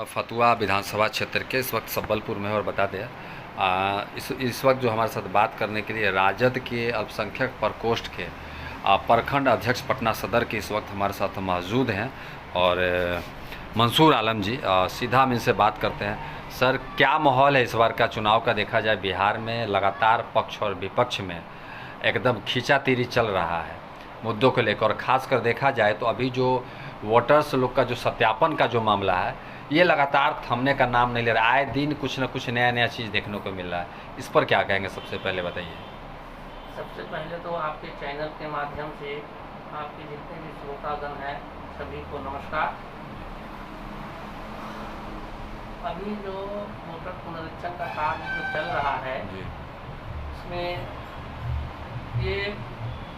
फतुहा विधानसभा क्षेत्र के इस वक्त सम्बलपुर में और बता दें इस वक्त जो हमारे साथ बात करने के लिए राजद के अल्पसंख्यक प्रकोष्ठ के प्रखंड अध्यक्ष पटना सदर के इस वक्त हमारे साथ मौजूद हैं और मंसूर आलम जी, सीधा हम इनसे बात करते हैं। सर, क्या माहौल है इस बार का चुनाव का? देखा जाए बिहार में लगातार पक्ष और विपक्ष में एकदम खींचातीरी चल रहा है मुद्दों को लेकर, और ख़ासकर देखा जाए तो अभी जो वोटर्स लोग का जो सत्यापन का जो मामला है ये लगातार थमने का नाम नहीं ले रहा। आए दिन कुछ न कुछ नया चीज़ देखने को मिल रहा है। इस पर क्या कहेंगे? सबसे पहले बताइए। सबसे पहले तो आपके चैनल के माध्यम से आपके जितने भी श्रोतागण हैं सभी को नमस्कार। अभी जो वोटर पुनरीक्षण का कार्य जो चल रहा है इसमें ये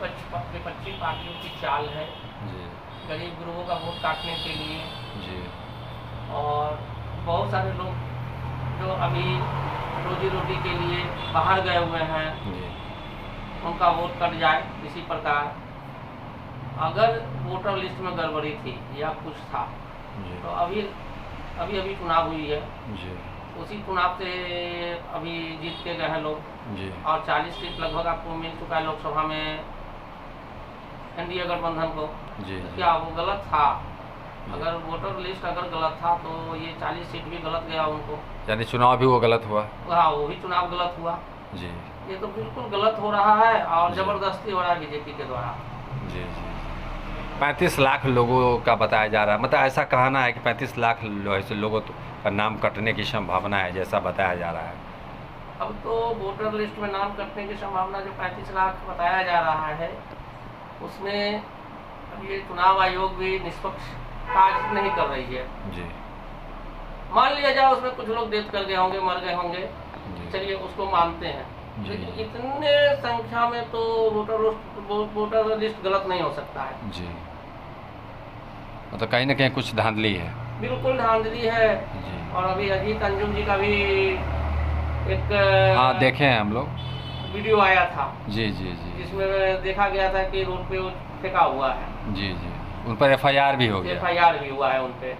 विपक्षी पार्टियों की चाल है गरीब गुरुओं का वोट काटने के लिए और बहुत सारे लोग जो अभी रोजी रोटी के लिए बाहर गए हुए हैं उनका वोट कट जाए। इसी प्रकार अगर वोटर लिस्ट में गड़बड़ी थी या कुछ था तो अभी चुनाव हुई है, उसी चुनाव से अभी जीत के गए हैं लोग और 40 सीट लगभग आपको मिल चुका है लोकसभा में एनडीए गठबंधन को। क्या वो गलत था? अगर वोटर लिस्ट अगर गलत था तो ये 40 सीट भी गलत गया उनको, यानी चुनाव भी वो गलत हुआ। हाँ, वो भी चुनाव गलत हुआ जी। ये तो बिल्कुल गलत हो रहा है और जबरदस्ती हो रहा है बीजेपी के द्वारा। जी 35 लाख लोगों का बताया जा रहा है, मतलब ऐसा कहना है कि 35 लाख ऐसे लोगों का नाम कटने की संभावना है जैसा बताया जा रहा है। अब तो वोटर लिस्ट में नाम कटने की संभावना जो 35 लाख बताया जा रहा है उसमें अब ये चुनाव आयोग भी निष्पक्ष कार्य नहीं कर रही है जी। मान लिया जाए उसमें कुछ लोग डेथ कर गए होंगे, मर गए होंगे, चलिए उसको मानते हैं, लेकिन इतने संख्या में तो वोटर लिस्ट गलत नहीं हो सकता है जी। तो कहीं ना कहीं कुछ धांधली है, बिल्कुल धांधली है जी। और अभी अजीत अंजुम जी का भी एक देखे हैं हम लोग, वीडियो आया था जी, जिसमें देखा गया था कि रोड पे फेंका हुआ है जी। उन पर एफआईआर भी हो गया, एफआईआर भी हुआ है उन पे।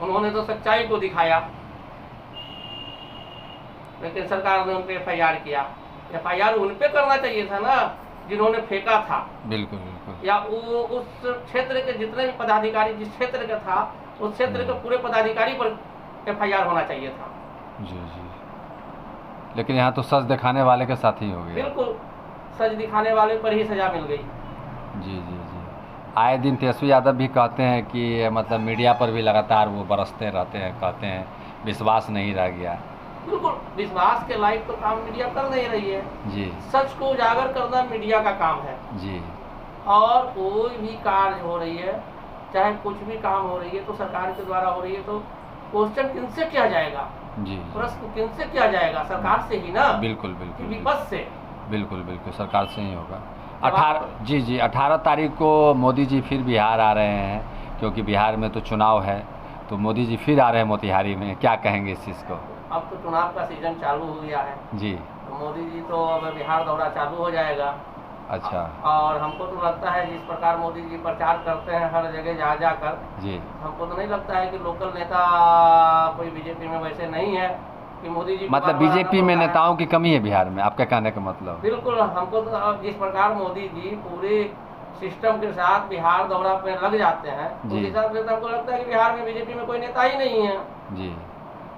उन्होंने तो सच्चाई को दिखाया लेकिन सरकार ने उन पे एफआईआर किया। एफआईआर उन पे करना चाहिए था ना जिन्होंने फेंका था। बिल्कुल या वो उस क्षेत्र के जितने भी पदाधिकारी जिस क्षेत्र का था उस क्षेत्र के पूरे पदाधिकारी पर एफआईआर होना चाहिए था जी। लेकिन यहाँ तो सच दिखाने वाले के साथ ही हो गया। बिल्कुल, सच दिखाने वाले पर ही सजा मिल गई जी। आए दिन तेजस्वी यादव भी कहते हैं कि मतलब मीडिया पर भी लगातार वो बरसते रहते हैं, कहते हैं विश्वास नहीं रह गया। बिल्कुल, विश्वास के लायक तो काम मीडिया कर नहीं रही है जी। सच को उजागर करना मीडिया का काम है जी। और कोई भी कार्य हो रही है, चाहे कुछ भी काम हो रही है तो सरकार के द्वारा हो रही है तो क्वेश्चन किनसे किया जाएगा जी? प्रश्न किनसे किया जाएगा? सरकार से ही ना। बिल्कुल विपक्ष से। बिल्कुल सरकार से ही होगा। 18 तारीख को मोदी जी फिर बिहार आ रहे हैं, क्योंकि बिहार में तो चुनाव है, तो मोदी जी फिर आ रहे हैं मोतिहारी में। क्या कहेंगे इस चीज़ को? अब तो चुनाव का सीजन चालू हो गया है जी, तो मोदी जी तो अब बिहार दौरा चालू हो जाएगा। अच्छा। और हमको तो लगता है जिस प्रकार मोदी जी प्रचार करते हैं हर जगह जाकर जी, हमको तो नहीं लगता है कि लोकल नेता कोई बीजेपी में वैसे नहीं है कि मोदी जी, मतलब बीजेपी में नेताओं की कमी है बिहार में, आपका कहने का मतलब? बिल्कुल, हमको तो जिस प्रकार मोदी जी पूरे सिस्टम के साथ बिहार दौरा पे लग जाते हैं उस हिसाब से हमको लगता है कि बिहार में बीजेपी में कोई नेता ही नहीं है जी।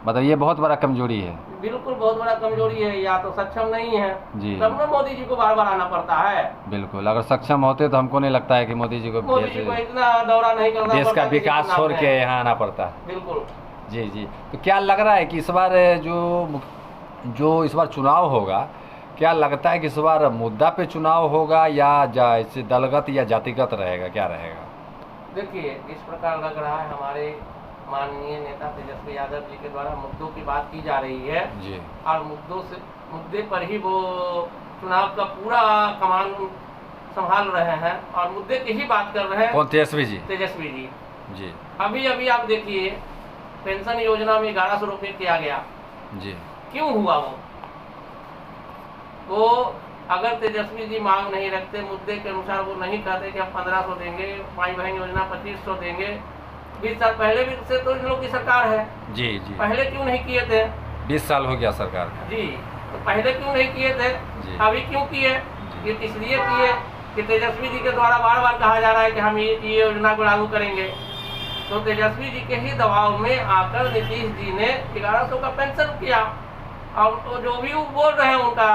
मतलब ये बहुत बड़ा कमजोरी है। बिल्कुल, बहुत बड़ा कमजोरी है, या तो सक्षम नहीं है जी, तब ना मोदी जी को बार बार आना पड़ता है। बिल्कुल, अगर सक्षम होते तो हमको नहीं लगता है कि मोदी जी को इतना दौरा नहीं करना, देश का विकास छोड़ के यहाँ आना पड़ता है। बिल्कुल जी। तो क्या लग रहा है कि इस बार जो इस बार चुनाव होगा, क्या लगता है कि इस बार मुद्दा पे चुनाव होगा या इसे दलगत या जातिगत रहेगा, क्या रहेगा? देखिए, इस प्रकार लग रहा है हमारे माननीय नेता तेजस्वी यादव जी के द्वारा मुद्दों की बात की जा रही है जी। और मुद्दे पर ही वो चुनाव का पूरा कमान संभाल रहे हैं और मुद्दे की ही बात कर रहे हैं। कौन? तेजस्वी जी जी। अभी आप देखिए पेंशन योजना में 1100 रुपये किया गया जी। क्यों हुआ? वो अगर तेजस्वी जी मांग नहीं रखते, मुद्दे के अनुसार वो नहीं कहते कि हम 1500 देंगे, माई बहन योजना 2500 देंगे, 20 साल पहले भी से तो इन लोग की सरकार है, जी जी। पहले क्यों नहीं किए थे? 20 साल हो गया सरकार का। जी, तो पहले क्यों नहीं किए थे? जी। अभी क्यों किए? ये इसलिए किए कि तेजस्वी जी के द्वारा बार बार कहा जा रहा है कि हम ये योजना को लागू करेंगे। तो तेजस्वी जी के ही दबाव में आकर नीतीश जी ने 1100 का पेंशन किया, और जो भी वो बोल रहे हैं उनका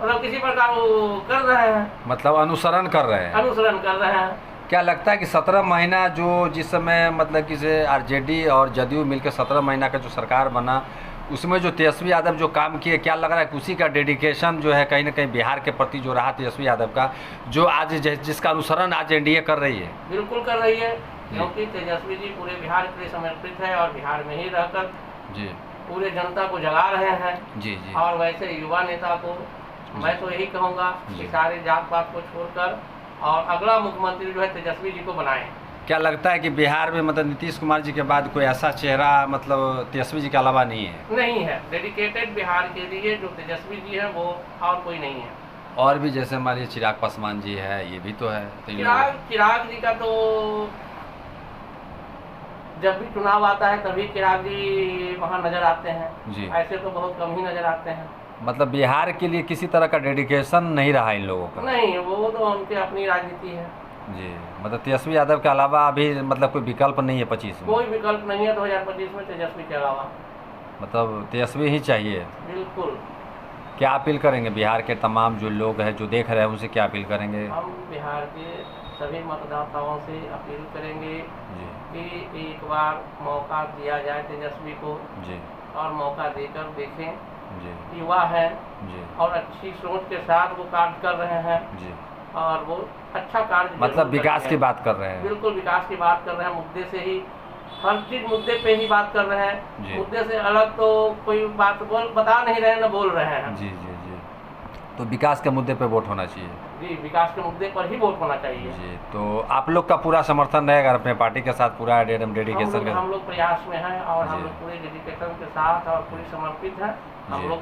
मतलब किसी प्रकार वो कर रहे हैं, मतलब अनुसरण कर रहे हैं। अनुसरण कर रहे हैं। क्या लगता है कि 17 महीना जो जिस समय मतलब कि से आरजेडी और जदयू मिलकर 17 महीना का जो सरकार बना, उसमें जो तेजस्वी यादव जो काम किए, क्या लग रहा है कि उसी का डेडिकेशन जो है कहीं ना कहीं बिहार के प्रति जो रहा तेजस्वी यादव का, जो आज जिसका अनुसरण आज एनडीए कर रही है? बिल्कुल कर रही है, क्योंकि तेजस्वी जी पूरे बिहार के लिए समर्पित है और बिहार में ही रहकर जी पूरे जनता को जगा रहे हैं। जी जी। और वैसे युवा नेता को मैं तो यही कहूँगा कि सारे जात पात को छोड़कर और अगला मुख्यमंत्री जो है तेजस्वी जी को बनाएं। क्या लगता है कि बिहार में मतलब नीतीश कुमार जी के बाद कोई ऐसा चेहरा मतलब तेजस्वी जी के अलावा नहीं है? नहीं है, डेडिकेटेड बिहार के लिए जो तेजस्वी जी है वो और कोई नहीं है। और भी जैसे हमारे चिराग पासवान जी है, ये भी तो है। तो चिराग जी का तो जब भी चुनाव आता है तभी चिराग जी वहाँ नजर आते हैं जी। ऐसे तो बहुत कम ही नजर आते हैं। मतलब बिहार के लिए किसी तरह का डेडिकेशन नहीं रहा इन लोगों का? नहीं, वो तो उनकी अपनी राजनीति है जी। मतलब तेजस्वी यादव के अलावा अभी मतलब कोई विकल्प नहीं है 25 में? कोई विकल्प नहीं है 2025 में तेजस्वी के अलावा। मतलब तेजस्वी ही चाहिए? बिल्कुल। क्या अपील करेंगे बिहार के तमाम जो लोग हैं जो देख रहे हैं उनसे, क्या अपील करेंगे? हम बिहार के सभी मतदाताओं से अपील करेंगे जी कि एक बार मौका दिया जाए तेजस्वी को, जी और मौका देकर देखें। जी युवा है जी और अच्छी सोच के साथ वो कार्य कर रहे हैं, जी। और वो अच्छा कार्य मतलब जरूर विकास करते की हैं। बात कर रहे हैं? बिल्कुल विकास की बात कर रहे हैं, मुद्दे से ही, हर चीज मुद्दे पे ही बात कर रहे हैं। जी। मुद्दे से अलग तो कोई बात बता नहीं रहे, न बोल रहे हैं। जी जी जी। तो विकास के मुद्दे पे वोट होना चाहिए? जी, विकास के मुद्दे पर ही वोट होना चाहिए। जी। तो आप लोग का पूरा समर्थन रहेगा अपने पार्टी के साथ, पूरा डेडिकेशन के? हम लोग प्रयास में हैं और हम जी। लोग पूरे डेडिकेशन के साथ और पूरी समर्पित हैं। हम जी। लोग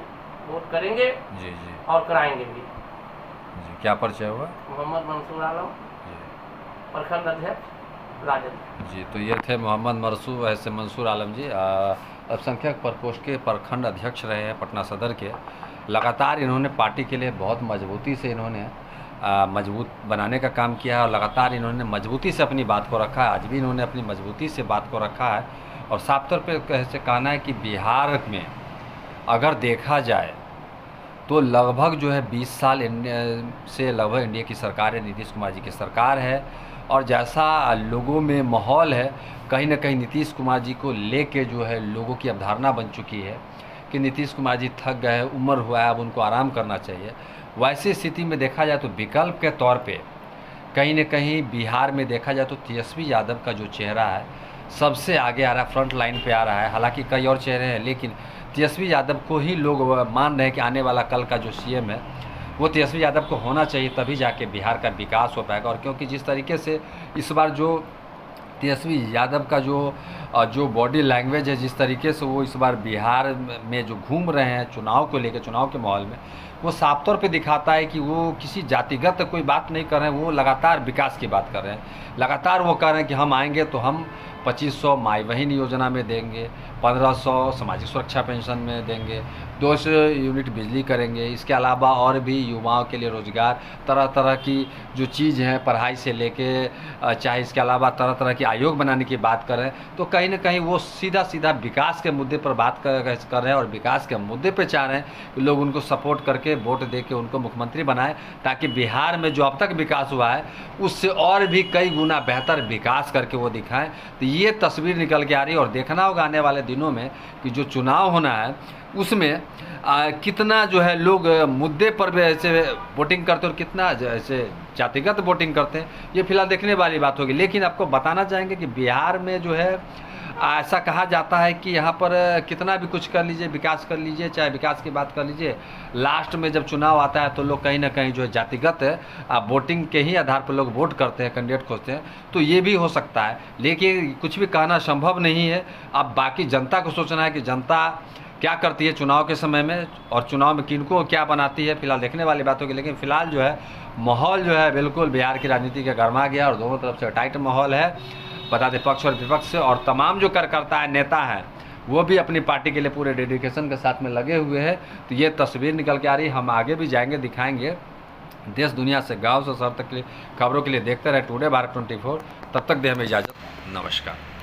वोट करेंगे जी जी और कराएंगे भी। जी। क्या परिचय हुआ? मोहम्मद मंसूर आलम, जी प्रखंड अध्यक्ष राजद। जी। तो ये थे मोहम्मद मंसूर आलम जी, अल्पसंख्यक प्रकोष्ठ के प्रखंड अध्यक्ष रहे हैं पटना सदर के। लगातार इन्होंने पार्टी के लिए बहुत मजबूती से इन्होंने मजबूत बनाने का काम किया है, और लगातार इन्होंने मजबूती से अपनी बात को रखा है। आज भी इन्होंने अपनी मजबूती से बात को रखा है, और साफ तौर पर कैसे कहना है कि बिहार में अगर देखा जाए तो लगभग जो है 20 साल से लगभग एनडीए की सरकार है, नीतीश कुमार जी की सरकार है। और जैसा लोगों में माहौल है, कहीं ना कहीं नीतीश कुमार जी को लेके जो है लोगों की अवधारणा बन चुकी है कि नीतीश कुमार जी थक गए, उम्र हुआ है, अब उनको आराम करना चाहिए। वैसी स्थिति में देखा जाए तो विकल्प के तौर पे कहीं न कहीं बिहार में देखा जाए तो तेजस्वी यादव का जो चेहरा है सबसे आगे आ रहा है, फ्रंट लाइन पे आ रहा है। हालांकि कई और चेहरे हैं, लेकिन तेजस्वी यादव को ही लोग मान रहे हैं कि आने वाला कल का जो सीएम है वो तेजस्वी यादव को होना चाहिए, तभी जाके बिहार का विकास हो पाएगा। और क्योंकि जिस तरीके से इस बार जो तेजस्वी यादव का जो बॉडी लैंग्वेज है, जिस तरीके से वो इस बार बिहार में जो घूम रहे हैं चुनाव को लेकर, चुनाव के माहौल में, वो साफ तौर पे दिखाता है कि वो किसी जातिगत कोई बात नहीं कर रहे हैं, वो लगातार विकास की बात कर रहे हैं। लगातार वो कह रहे हैं कि हम आएंगे तो हम 2500 माई बहन योजना में देंगे, 1500 सामाजिक सुरक्षा पेंशन में देंगे, 200 यूनिट बिजली करेंगे। इसके अलावा और भी युवाओं के लिए रोज़गार, तरह तरह की जो चीज़ हैं पढ़ाई से लेके, चाहे इसके अलावा तरह तरह की आयोग बनाने की बात करें, तो कहीं ना कहीं वो सीधा सीधा विकास के मुद्दे पर बात कर रहे हैं, और विकास के मुद्दे पे चाह रहे हैं कि लोग उनको सपोर्ट करके वोट दे के उनको मुख्यमंत्री बनाएं, ताकि बिहार में जो अब तक विकास हुआ है उससे और भी कई गुना बेहतर विकास करके वो दिखाएं। तो ये तस्वीर निकल के आ रही है, और देखना होगा आने वाले दिनों में कि जो चुनाव होना है उसमें कितना जो है लोग मुद्दे पर भी ऐसे वोटिंग करते हैं और कितना ऐसे जातिगत वोटिंग करते हैं, ये फिलहाल देखने वाली बात होगी। लेकिन आपको बताना चाहेंगे कि बिहार में जो है ऐसा कहा जाता है कि यहाँ पर कितना भी कुछ कर लीजिए, विकास कर लीजिए, चाहे विकास की बात कर लीजिए, लास्ट में जब चुनाव आता है तो लोग कहीं ना कहीं जो है जातिगत वोटिंग के ही आधार पर लोग वोट करते हैं, कैंडिडेट खोजते हैं। तो ये भी हो सकता है, लेकिन कुछ भी कहना संभव नहीं है। अब बाकी जनता को सोचना है कि जनता क्या करती है चुनाव के समय में, और चुनाव में किनको क्या बनाती है, फिलहाल देखने वाली बात होगी। लेकिन फिलहाल जो है माहौल जो है बिल्कुल बिहार की राजनीति का गर्मा गया, और दोनों तरफ से टाइट माहौल है। बता दें पक्ष और विपक्ष से, और तमाम जो कार्यकर्ता है, नेता है, वो भी अपनी पार्टी के लिए पूरे डेडिकेशन के साथ में लगे हुए हैं। तो ये तस्वीर निकल के आ रही है। हम आगे भी जाएंगे, दिखाएंगे देश दुनिया से, गांव से शहर तक के लिए खबरों के लिए देखते रहे टुडे भारत 24। तब तक दे हमें इजाज़त, नमस्कार।